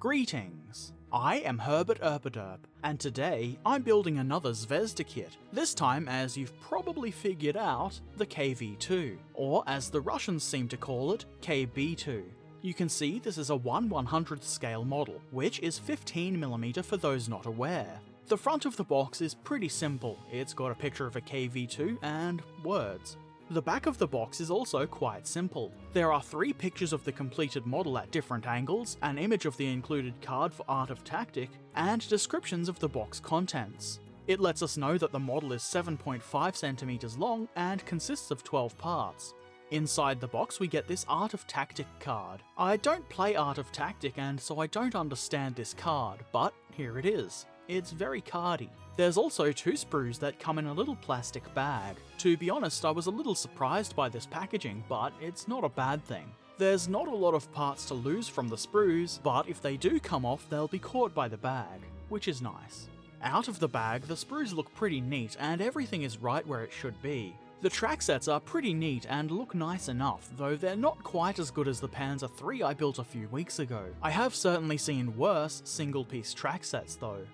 Greetings! I am Herbert Erpaderp, and today I'm building another Zvezda kit, this time, as you've probably figured out, the KV-2, or as the Russians seem to call it, KV-2. You can see this is a 1/100th scale model, which is 15mm for those not aware. The front of the box is pretty simple, it's got a picture of a KV-2 and words. The back of the box is also quite simple. There are 3 pictures of the completed model at different angles, an image of the included card for Art of Tactic, and descriptions of the box contents. It lets us know that the model is 7.5cm long and consists of 12 parts. Inside the box we get this Art of Tactic card. I don't play Art of Tactic and so I don't understand this card, but here it is. It's very cardy. There's also 2 sprues that come in a little plastic bag. To be honest, I was a little surprised by this packaging, but it's not a bad thing. There's not a lot of parts to lose from the sprues, but if they do come off, they'll be caught by the bag, which is nice. Out of the bag, the sprues look pretty neat and everything is right where it should be. The track sets are pretty neat and look nice enough, though they're not quite as good as the Panzer III I built a few weeks ago. I have certainly seen worse single-piece track sets though.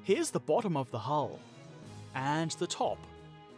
Here's the bottom of the hull. And the top.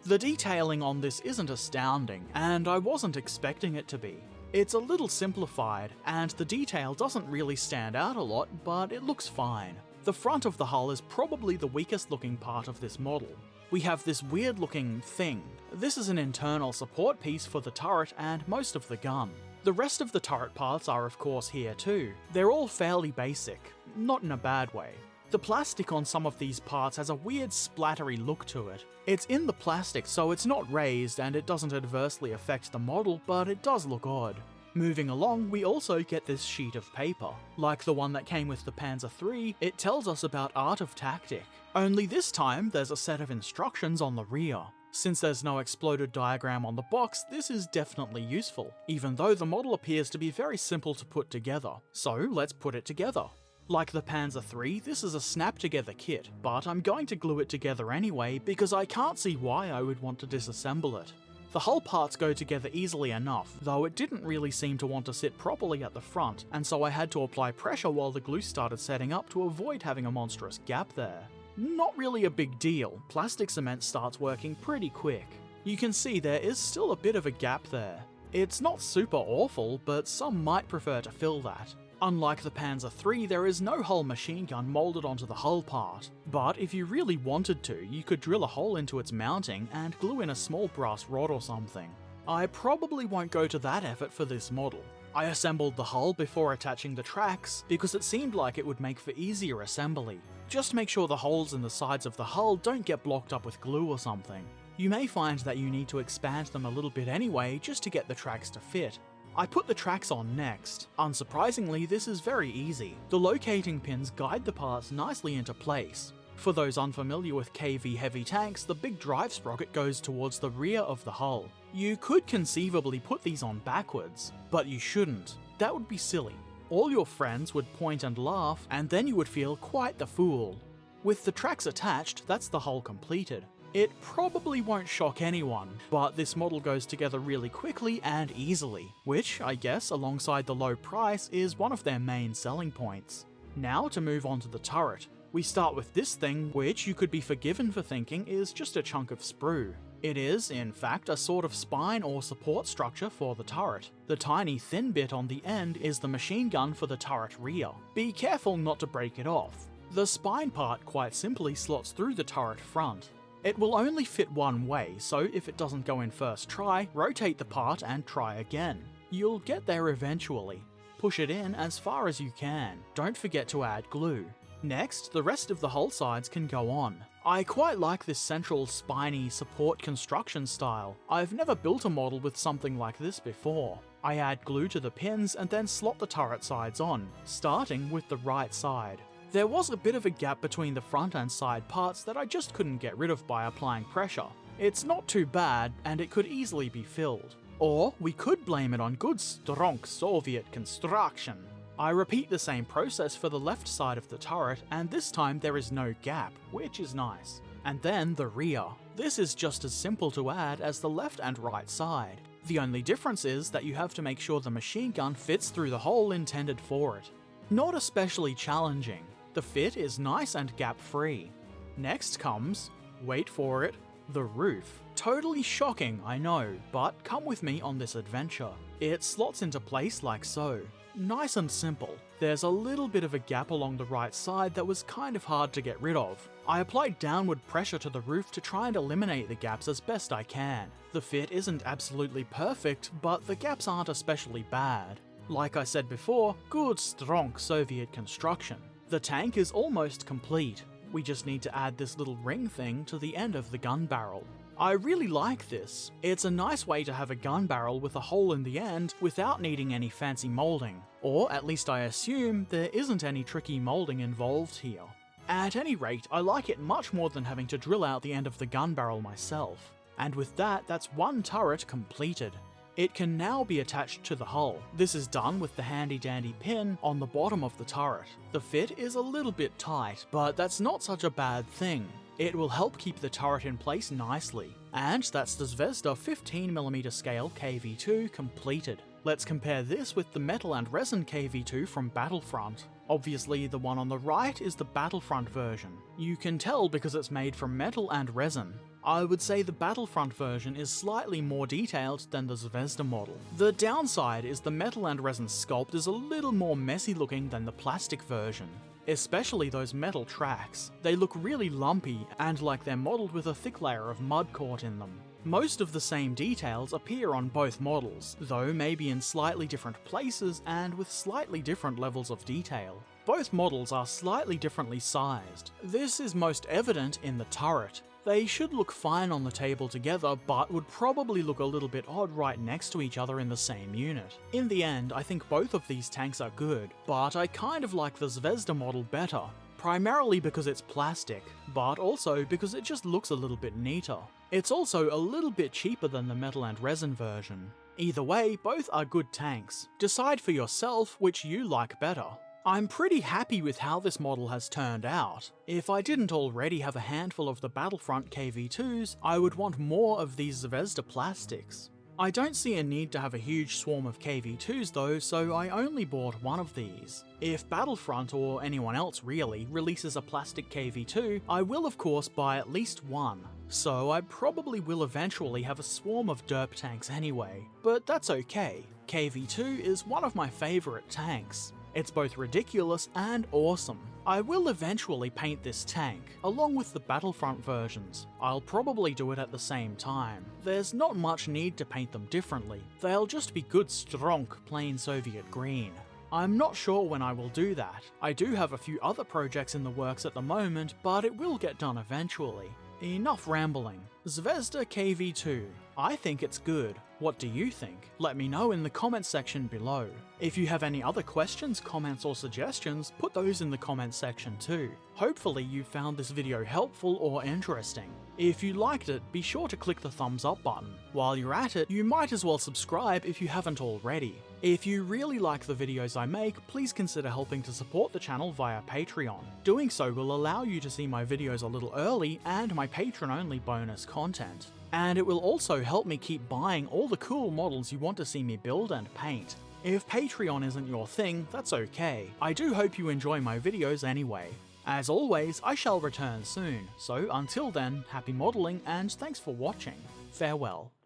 The detailing on this isn't astounding, and I wasn't expecting it to be. It's a little simplified, and the detail doesn't really stand out a lot, but it looks fine. The front of the hull is probably the weakest looking part of this model. We have this weird looking thing. This is an internal support piece for the turret and most of the gun. The rest of the turret parts are of course here too. They're all fairly basic, not in a bad way. The plastic on some of these parts has a weird splattery look to it. It's in the plastic so it's not raised and it doesn't adversely affect the model, but it does look odd. Moving along, we also get this sheet of paper. Like the one that came with the Panzer III, it tells us about Art of Tactic. Only this time, there's a set of instructions on the rear. Since there's no exploded diagram on the box, this is definitely useful, even though the model appears to be very simple to put together. So let's put it together. Like the Panzer III, this is a snap-together kit, but I'm going to glue it together anyway because I can't see why I would want to disassemble it. The hull parts go together easily enough, though it didn't really seem to want to sit properly at the front, and so I had to apply pressure while the glue started setting up to avoid having a monstrous gap there. Not really a big deal, plastic cement starts working pretty quick. You can see there is still a bit of a gap there. It's not super awful, but some might prefer to fill that. Unlike the Panzer III, there is no whole machine gun moulded onto the hull part, but if you really wanted to, you could drill a hole into its mounting and glue in a small brass rod or something. I probably won't go to that effort for this model. I assembled the hull before attaching the tracks because it seemed like it would make for easier assembly. Just make sure the holes in the sides of the hull don't get blocked up with glue or something. You may find that you need to expand them a little bit anyway just to get the tracks to fit. I put the tracks on next. Unsurprisingly, this is very easy. The locating pins guide the parts nicely into place. For those unfamiliar with KV heavy tanks, the big drive sprocket goes towards the rear of the hull. You could conceivably put these on backwards, but you shouldn't. That would be silly. All your friends would point and laugh, and then you would feel quite the fool. With the tracks attached, that's the hull completed. It probably won't shock anyone, but this model goes together really quickly and easily, which, I guess, alongside the low price, is one of their main selling points. Now to move on to the turret. We start with this thing, which you could be forgiven for thinking is just a chunk of sprue. It is, in fact, a sort of spine or support structure for the turret. The tiny thin bit on the end is the machine gun for the turret rear. Be careful not to break it off. The spine part quite simply slots through the turret front. It will only fit one way, so if it doesn't go in first try, rotate the part and try again. You'll get there eventually. Push it in as far as you can. Don't forget to add glue. Next, the rest of the hull sides can go on. I quite like this central spiny support construction style. I've never built a model with something like this before. I add glue to the pins and then slot the turret sides on, starting with the right side. There was a bit of a gap between the front and side parts that I just couldn't get rid of by applying pressure. It's not too bad, and it could easily be filled. Or we could blame it on good Stronk Soviet construction. I repeat the same process for the left side of the turret, and this time there is no gap, which is nice. And then the rear. This is just as simple to add as the left and right side. The only difference is that you have to make sure the machine gun fits through the hole intended for it. not especially challenging. The fit is nice and gap-free. Next comes, wait for it, the roof. Totally shocking, I know, but come with me on this adventure. It slots into place like so. Nice and simple. There's a little bit of a gap along the right side that was kind of hard to get rid of. I applied downward pressure to the roof to try and eliminate the gaps as best I can. The fit isn't absolutely perfect, but the gaps aren't especially bad. Like I said before, good Stronk Soviet construction. The tank is almost complete. We just need to add this little ring thing to the end of the gun barrel. I really like this. It's a nice way to have a gun barrel with a hole in the end without needing any fancy molding. Or at least I assume there isn't any tricky molding involved here. At any rate, I like it much more than having to drill out the end of the gun barrel myself. And with that, that's one turret completed. It can now be attached to the hull. This is done with the handy dandy pin on the bottom of the turret. The fit is a little bit tight, but that's not such a bad thing. It will help keep the turret in place nicely. And that's the Zvezda 15mm scale KV-2 completed. Let's compare this with the metal and resin KV-2 from Battlefront. Obviously, the one on the right is the Battlefront version. You can tell because it's made from metal and resin. I would say the Battlefront version is slightly more detailed than the Zvezda model. The downside is the metal and resin sculpt is a little more messy looking than the plastic version. Especially those metal tracks. They look really lumpy and like they're modelled with a thick layer of mud caught in them. Most of the same details appear on both models, though maybe in slightly different places and with slightly different levels of detail. Both models are slightly differently sized. This is most evident in the turret. They should look fine on the table together, but would probably look a little bit odd right next to each other in the same unit. In the end, I think both of these tanks are good, but I kind of like the Zvezda model better. Primarily because it's plastic, but also because it just looks a little bit neater. It's also a little bit cheaper than the metal and resin version. Either way, both are good tanks. Decide for yourself which you like better. I'm pretty happy with how this model has turned out. If I didn't already have a handful of the Battlefront KV-2s, I would want more of these Zvezda plastics. I don't see a need to have a huge swarm of KV-2s though, so I only bought one of these. If Battlefront, or anyone else really, releases a plastic KV-2, I will of course buy at least one. So I probably will eventually have a swarm of Derp tanks anyway, but that's okay. KV-2 is one of my favourite tanks. It's both ridiculous and awesome. I will eventually paint this tank, along with the Battlefront versions. I'll probably do it at the same time. There's not much need to paint them differently. They'll just be good Stronk plain Soviet green. I'm not sure when I will do that. I do have a few other projects in the works at the moment, but it will get done eventually. Enough rambling. Zvezda KV-2. I think it's good. What do you think? Let me know in the comments section below. If you have any other questions, comments or suggestions, put those in the comments section too. Hopefully you found this video helpful or interesting. If you liked it, be sure to click the thumbs up button. While you're at it, you might as well subscribe if you haven't already. If you really like the videos I make, please consider helping to support the channel via Patreon. Doing so will allow you to see my videos a little early and my patron-only bonus content. And it will also help me keep buying all the cool models you want to see me build and paint. If Patreon isn't your thing, that's okay. I do hope you enjoy my videos anyway. As always, I shall return soon, so until then, happy modelling and thanks for watching. Farewell.